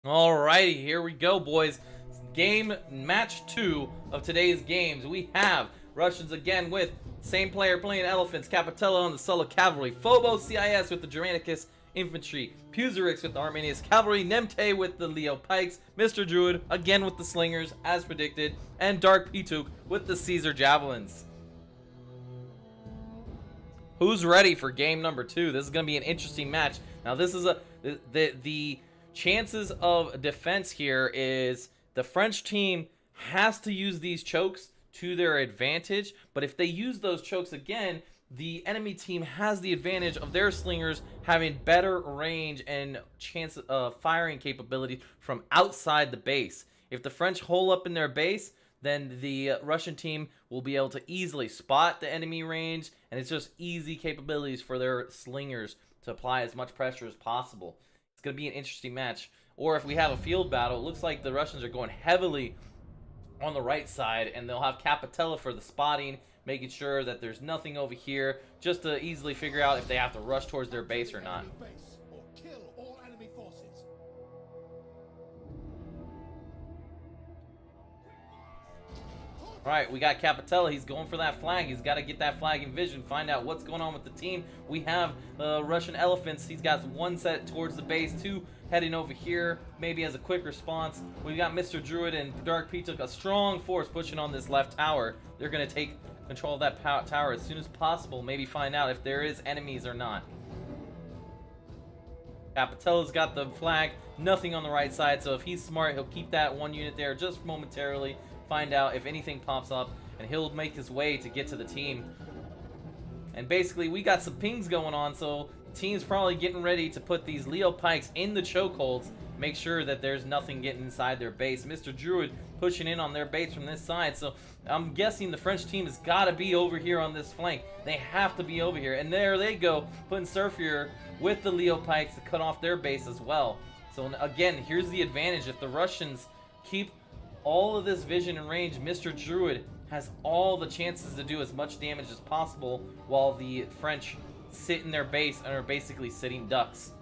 Alrighty, here we go, boys. Match 2 of today's games. We have Russians again with same player playing Elephants, Capitella on the Sulla Cavalry, Phobos CIS with the Germanicus Infantry, Puserix with the Arminius Cavalry, Nemte with the Leo Pikes, Mr. Druid again with the Slingers as predicted, and Dark Pituk with the Caesar Javelins. Who's ready for game number 2? This is going to be an interesting match. Now this is the chances of defense here is the French team has to use these chokes to their advantage, but if they use those chokes again, the enemy team has the advantage of their slingers having better range and chance of firing capability from outside the base. If the French hole up in their base, then the Russian team will be able to easily spot the enemy range, and it's just easy capabilities for their slingers to apply as much pressure as possible. It's going to be an interesting match. Or if we have a field battle, it looks like the Russians are going heavily on the right side, and they'll have Capitella for the spotting, making sure that there's nothing over here, just to easily figure out if they have to rush towards their base or not. Alright, we got Capitella. He's going for that flag. He's got to get that flag in vision, find out what's going on with the team. We have Russian Elephants. He's got one set towards the base, two heading over here, maybe as a quick response. We've got Mr. Druid and Dark Pituk, a strong force pushing on this left tower. They're going to take control of that tower as soon as possible, maybe find out if there is enemies or not. Capitella's got the flag, nothing on the right side, so if he's smart, he'll keep that one unit there just momentarily, find out if anything pops up, and he'll make his way to get to the team. And basically, we got some pings going on, so the team's probably getting ready to put these Leo Pikes in the chokeholds, make sure that there's nothing getting inside their base. Mr. Druid pushing in on their base from this side, so I'm guessing the French team has got to be over here on this flank. They have to be over here, and there they go, putting Surfier with the Leo Pikes to cut off their base as well. So again, here's the advantage. If the Russians keep all of this vision and range, Mr. Druid has all the chances to do as much damage as possible, while the French sit in their base and are basically sitting ducks.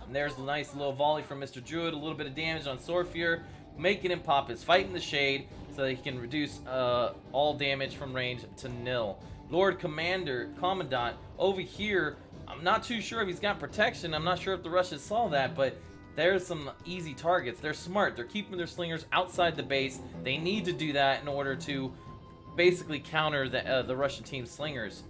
And there's a nice little volley from Mr. Druid, a little bit of damage on Sorfier, making him pop his Fight in the Shade so that he can reduce all damage from range to nil. Lord Commandant over here, I'm not too sure if he's got protection. I'm not sure if the Russians saw that, but there's some easy targets. They're smart. They're keeping their slingers outside the base. They need to do that in order to basically counter the Russian team's slingers.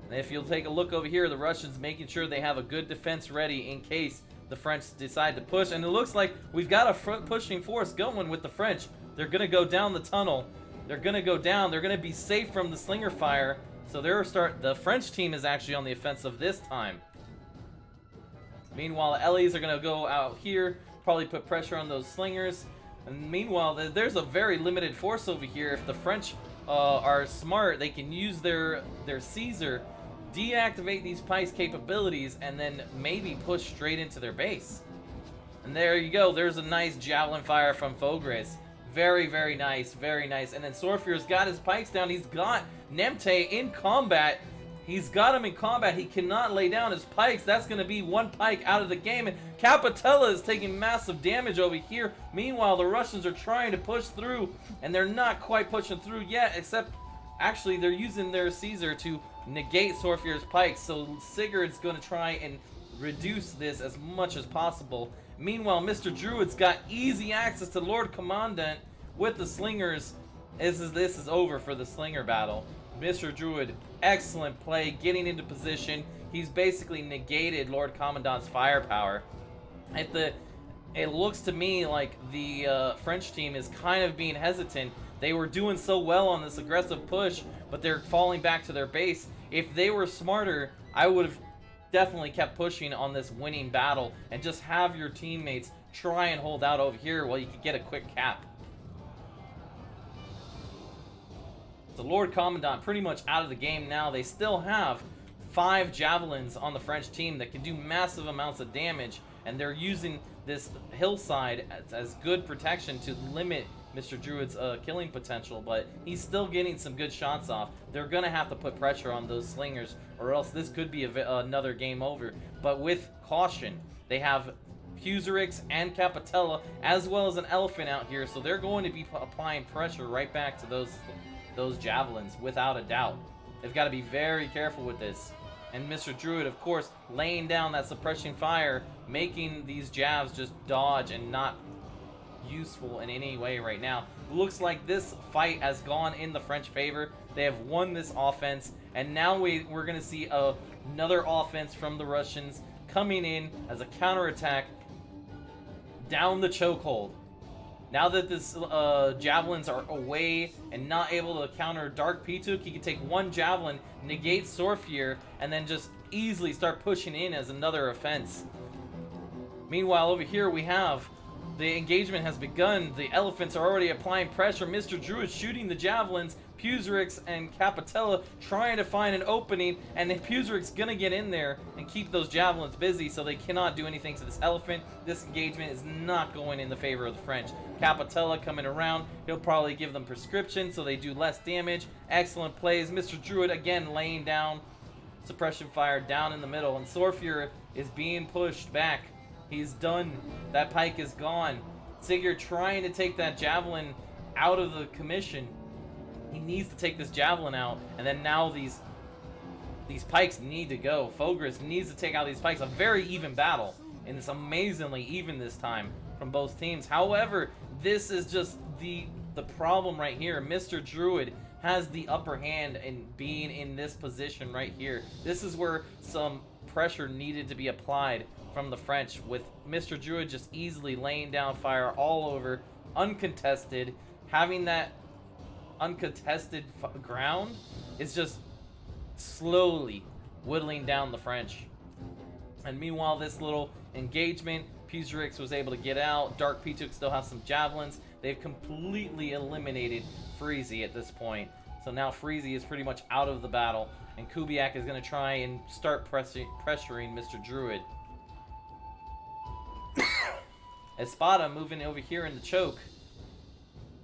And if you'll take a look over here, the Russians making sure they have a good defense ready in case the French decide to push. And it looks like we've got a pushing force going with the French. They're going to go down the tunnel. They're going to go down. They're going to be safe from the slinger fire. So the French team is actually on the offensive this time. Meanwhile, the LEs are going to go out here, probably put pressure on those slingers. And meanwhile, there's a very limited force over here. If the French are smart, they can use their Caesar, deactivate these Pikes capabilities, and then maybe push straight into their base. And there you go. There's a nice javelin fire from Fogres. Very, very nice. Very nice. And then Sorfier's got his Pikes down. He's got Nemte in combat. He's got him in combat. He cannot lay down his Pikes. That's going to be one Pike out of the game. And Capitella is taking massive damage over here. Meanwhile, the Russians are trying to push through, and they're not quite pushing through yet, except actually they're using their Caesar to negate Sorfier's Pikes. So Sigurd's going to try and reduce this as much as possible. Meanwhile, Mr. Druid's got easy access to Lord Commandant with the slingers. This is over for the slinger battle. Mr. Druid, excellent play, getting into position. He's basically negated Lord Commandant's firepower. It looks to me like the French team is kind of being hesitant. They were doing so well on this aggressive push, but they're falling back to their base. If they were smarter, I would have definitely kept pushing on this winning battle and just have your teammates try and hold out over here while you could get a quick cap. The Lord Commandant pretty much out of the game now. They still have 5 javelins on the French team that can do massive amounts of damage, and they're using this hillside as good protection to limit Mr. Druid's killing potential, but he's still getting some good shots off. They're going to have to put pressure on those slingers, or else this could be another game over. But with caution, they have Puserix and Capitella, as well as an Elephant out here, so they're going to be applying pressure right back to those javelins, without a doubt. They've got to be very careful with this. And Mr. Druid, of course, laying down that suppression fire, making these jabs just dodge and not useful in any way right now. Looks like this fight has gone in the French favor. They have won this offense, and now we're going to see another offense from the Russians coming in as a counterattack down the chokehold. Now that this javelins are away and not able to counter Dark Pituk, he can take one javelin, negate Sorfier, and then just easily start pushing in as another offense. Meanwhile, over here we have the engagement has begun. The elephants are already applying pressure. Mr. Druid shooting the javelins. Puserix and Capitella trying to find an opening, and then Puserix gonna get in there and keep those javelins busy so they cannot do anything to this elephant. This engagement is not going in the favor of the French. Capitella coming around, he'll probably give them prescription so they do less damage. Excellent plays. Mr. Druid again laying down suppression fire down in the middle, and Sorfier is being pushed back. He's done. That pike is gone. Sigurd trying to take that javelin out of the commission. He needs to take this javelin out, and then now these pikes need to go. Fogris needs to take out these pikes. A very even battle, and it's amazingly even this time from both teams. However, this is just the problem right here. Mr. Druid has the upper hand in being in this position right here. This is where some pressure needed to be applied from the French, with Mr. Druid just easily laying down fire all over, uncontested. Having that uncontested ground is just slowly whittling down the French. And meanwhile, this little engagement, Puserix was able to get out. Dark Pituk still has some javelins. They've completely eliminated Freezy at this point. So now Freezy is pretty much out of the battle, and Kubiak is going to try and start pressuring Mr. Druid. Espada moving over here in the choke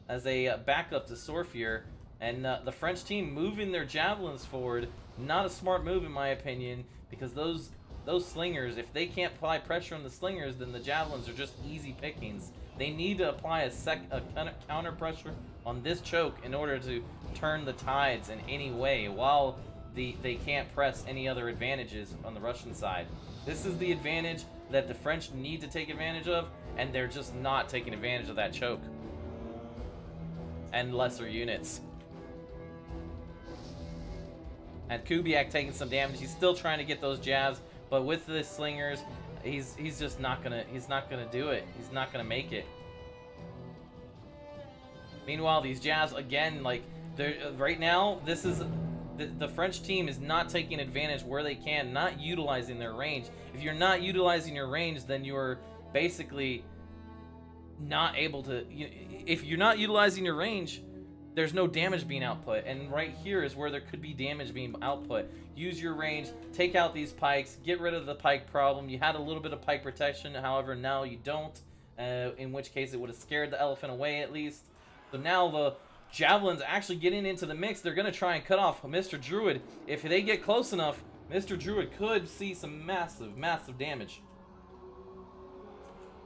as a backup to Sorfier, and the French team moving their javelins forward. Not a smart move in my opinion, because those slingers, if they can't apply pressure on the slingers, then the javelins are just easy pickings. They need to apply a counter pressure on this choke in order to turn the tides in any way, while they can't press any other advantages on the Russian side. This is the advantage that the French need to take advantage of, and they're just not taking advantage of that choke and lesser units. And Kubiak taking some damage. He's still trying to get those jabs, but with the slingers, he's just not gonna do it. He's not gonna make it. Meanwhile, these jabs again, like right now, this is the French team is not taking advantage where they can, not utilizing their range. If you're not utilizing your range, then you're basically not able to. If you're not utilizing your range, there's no damage being output, and right here is where there could be damage being output. Use your range, take out these pikes, get rid of the pike problem. You had a little bit of pike protection, however now you don't, in which case it would have scared the elephant away at least. So now the javelins actually getting into the mix. They're going to try and cut off Mr. Druid. If they get close enough, Mr. Druid could see some massive damage.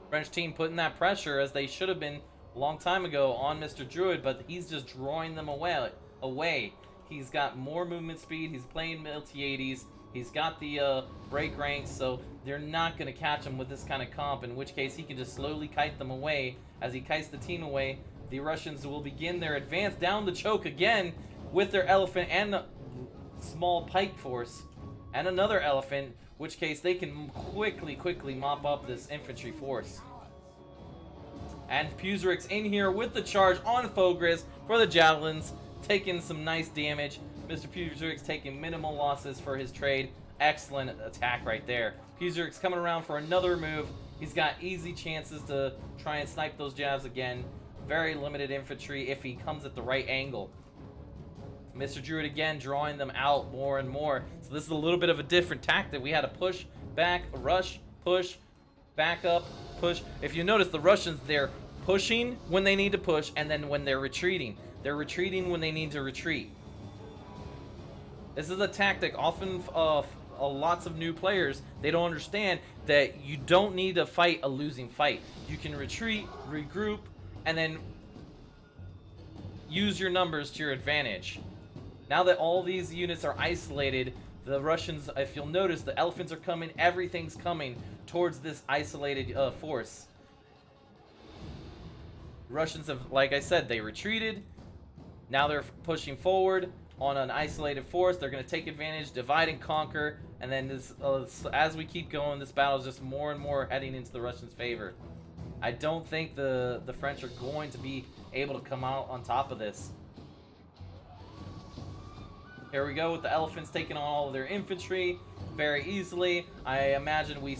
French team putting that pressure, as they should have been a long time ago, on Mr. Druid, but he's just drawing them away. He's got more movement speed. He's playing multi-80s. He's got the break ranks, so they're not going to catch him with this kind of comp, in which case he can just slowly kite them away. As he kites the team away, the Russians will begin their advance down the choke again with their elephant and small pike force and another elephant, which case they can quickly mop up this infantry force. And Puserix in here with the charge on Fogris for the javelins, taking some nice damage. Mr. Puserix taking minimal losses for his trade. Excellent attack right there. Puserix coming around for another move. He's got easy chances to try and snipe those jabs again. Very limited infantry if he comes at the right angle. Mr. Druid again drawing them out more and more. So this is a little bit of a different tactic. We had to push back, rush, push, back up, push. If you notice, the Russians, they're pushing when they need to push, and then when they're retreating when they need to retreat. This is a tactic often lots of new players, they don't understand that you don't need to fight a losing fight. You can retreat, regroup, and then use your numbers to your advantage. Now that all these units are isolated, the Russians, if you'll notice, the elephants are coming, everything's coming towards this isolated force. Russians have, like I said, they retreated. Now they're pushing forward on an isolated force. They're going to take advantage, divide and conquer, and then this, as we keep going, this battle is just more and more heading into the Russians' favor. I don't think the French are going to be able to come out on top of this. Here we go with the elephants taking on all of their infantry very easily. I imagine we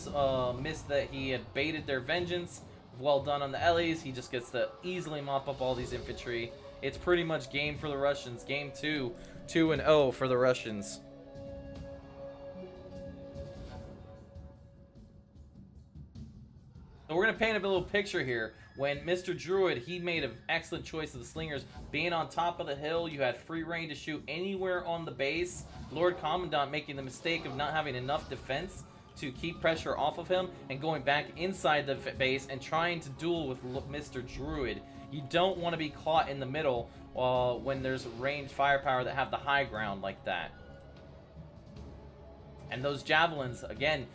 missed that he had baited their vengeance. Well done on the Ellies. He just gets to easily mop up all these infantry. It's pretty much game for the Russians. Game 2, 2-0 for the Russians. So we're going to paint a little picture here. When Mr. Druid, he made an excellent choice of the slingers. Being on top of the hill, you had free reign to shoot anywhere on the base. Lord Commandant making the mistake of not having enough defense to keep pressure off of him and going back inside the base and trying to duel with Mr. Druid. You don't want to be caught in the middle when there's ranged firepower that have the high ground like that. And those javelins, again,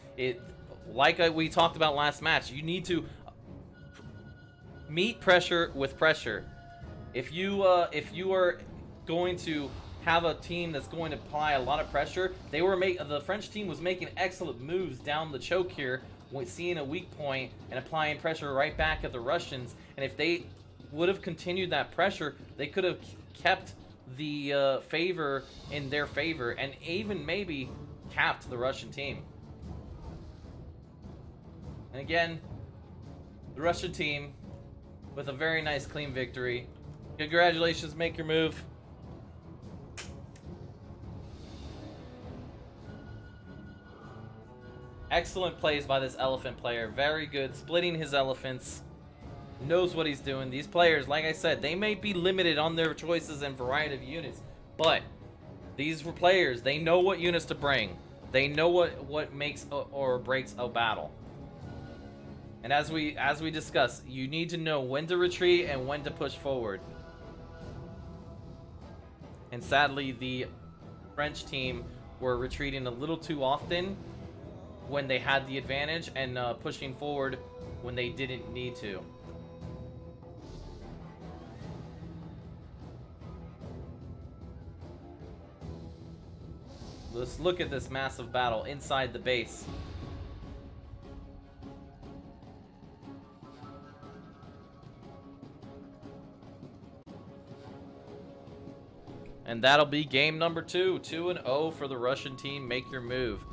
like we talked about last match, you need to meet pressure with pressure. If you are going to have a team that's going to apply a lot of pressure, the French team was making excellent moves down the choke here, seeing a weak point and applying pressure right back at the Russians. And if they would have continued that pressure, they could have kept the favor in their favor and even maybe capped the Russian team. And again, the Russian team with a very nice clean victory. Congratulations, make your move. Excellent plays by this elephant player. Very good. Splitting his elephants. Knows what he's doing. These players, like I said, they may be limited on their choices and variety of units, but these players, they know what units to bring. They know what makes or breaks a battle. And as we discussed, you need to know when to retreat and when to push forward. And sadly, the French team were retreating a little too often when they had the advantage and pushing forward when they didn't need to. Let's look at this massive battle inside the base. And that'll be game number 2. 2-0 for the Russian team. Make your move.